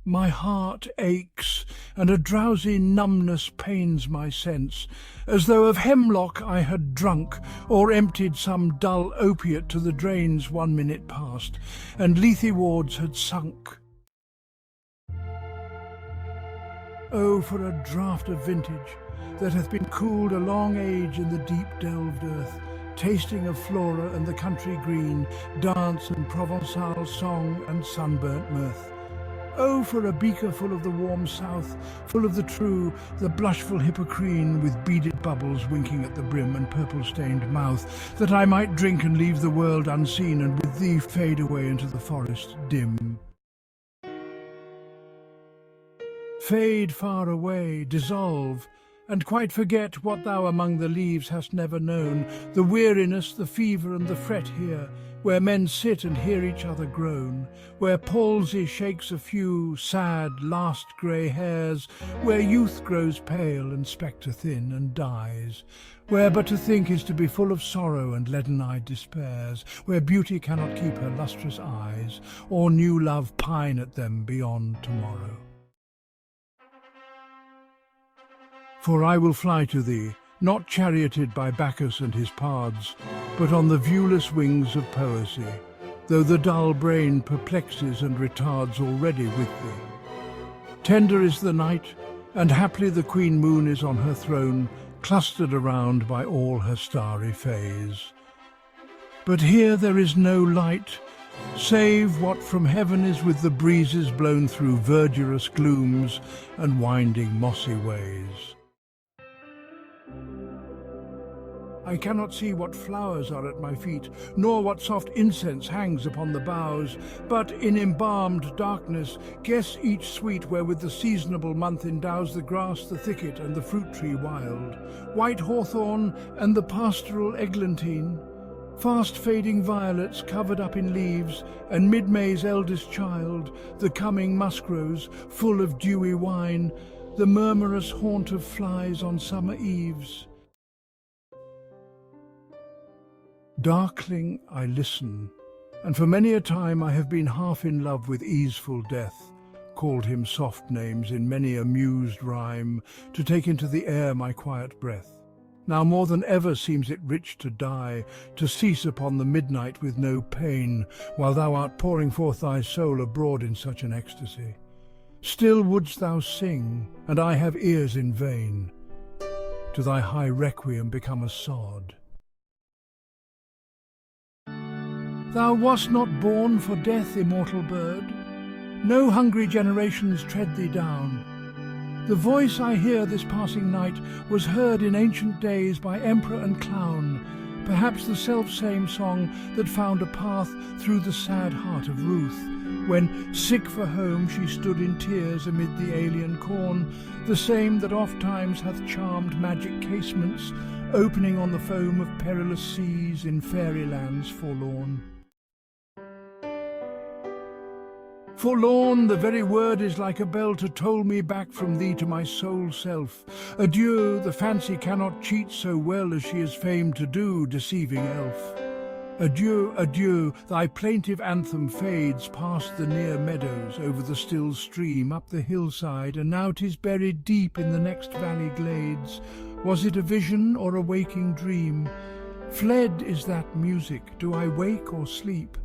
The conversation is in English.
My heart aches, and a drowsy numbness pains my sense, as though of hemlock I had drunk, or emptied some dull opiate to the drains 1 minute past, and Lethe-wards had sunk. Oh, for a draught of vintage that hath been cooled a long age in the deep delved earth, tasting of Flora and the country green, dance and Provençal song and sunburnt mirth. Oh, for a beaker full of the warm south, full of the true, the blushful Hippocrene, with beaded bubbles winking at the brim and purple-stained mouth, that I might drink and leave the world unseen, and with thee fade away into the forest dim. Fade far away, dissolve, and quite forget what thou among the leaves hast never known, the weariness, the fever and the fret here, where men sit and hear each other groan, where palsy shakes a few sad last grey hairs, where youth grows pale and spectre thin and dies, where but to think is to be full of sorrow and leaden-eyed despairs, where beauty cannot keep her lustrous eyes, or new love pine at them beyond tomorrow. For I will fly to thee, not charioted by Bacchus and his pards, but on the viewless wings of poesy, though the dull brain perplexes and retards already with thee. Tender is the night, and haply the queen moon is on her throne, clustered around by all her starry fays. But here there is no light, save what from heaven is with the breezes blown through verdurous glooms and winding mossy ways. I cannot see what flowers are at my feet, nor what soft incense hangs upon the boughs, but in embalmed darkness guess each sweet wherewith the seasonable month endows the grass, the thicket, and the fruit tree wild, white hawthorn and the pastoral eglantine, fast fading violets covered up in leaves, and mid-May's eldest child, the coming musk-rose, full of dewy wine, the murmurous haunt of flies on summer eves. Darkling I listen, and for many a time I have been half in love with easeful death, called him soft names in many a mused rhyme, to take into the air my quiet breath. Now more than ever seems it rich to die, to cease upon the midnight with no pain, while thou art pouring forth thy soul abroad in such an ecstasy. Still wouldst thou sing, and I have ears in vain, to thy high requiem become a sod. Thou wast not born for death, immortal bird. No hungry generations tread thee down. The voice I hear this passing night was heard in ancient days by emperor and clown, perhaps the self-same song that found a path through the sad heart of Ruth, when, sick for home, she stood in tears amid the alien corn, the same that oft-times hath charmed magic casements, opening on the foam of perilous seas in fairylands forlorn. Forlorn, the very word is like a bell to toll me back from thee to my sole self. Adieu, the fancy cannot cheat so well as she is famed to do, deceiving elf. Adieu, adieu, thy plaintive anthem fades past the near meadows, over the still stream, up the hillside, and now 'tis buried deep in the next valley glades. Was it a vision or a waking dream? Fled is that music, do I wake or sleep?